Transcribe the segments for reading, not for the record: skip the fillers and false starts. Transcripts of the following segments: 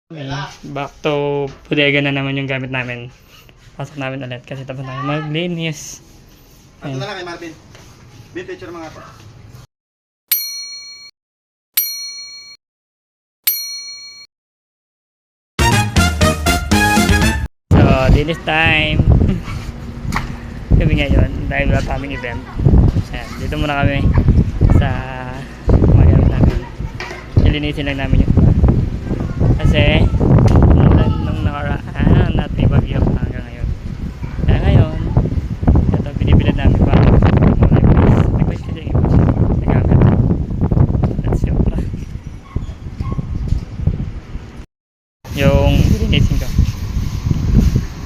Okay, back to bodega na naman yung gamit namin. Pasok namin ulit kasi tapos namin maglinis. Ito na lang kay Marvin. Bin, picture mga to. So, linis time. Kami ngayon, dahil wala pa kaming event. Ayan, dito muna kami sa mga gamit namin. Ilinisin lang namin yung iba. Kasi, nung nakaraan at may bagyo hanggang ngayon. Kaya ngayon, ito binibilad namin para nag-wise kasi yung iba. Nagamit. Let's go. Yung linisin ko.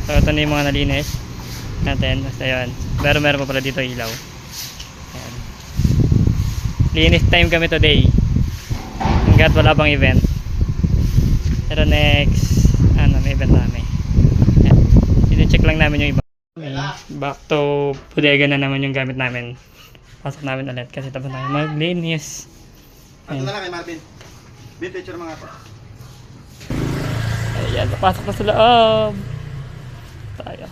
So, ito na yung mga nalinis natin. Basta yun. Pero meron pa pala dito ilaw. Ayan. Linis time kami today. Hanggat wala pang event. Pero next, may event namin. Ayan. Sine-check lang namin yung iba. Okay. Back to bodega na naman yung gamit namin. Pasok namin ulit kasi tapos namin maglinis. Ito na lang kay Marvin. Bin, picture mga to. Ayan, papasok na sa loob. Tayo.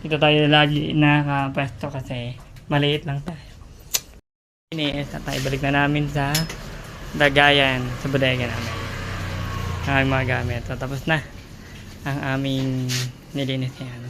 Dito tayo lagi nakapwesto kasi maliit lang tayo. Iniis na tayo. Balik na namin sa lagayan sa bodega namin. Ang aming mga gamit. So, tapos na ang aming nilinis yan.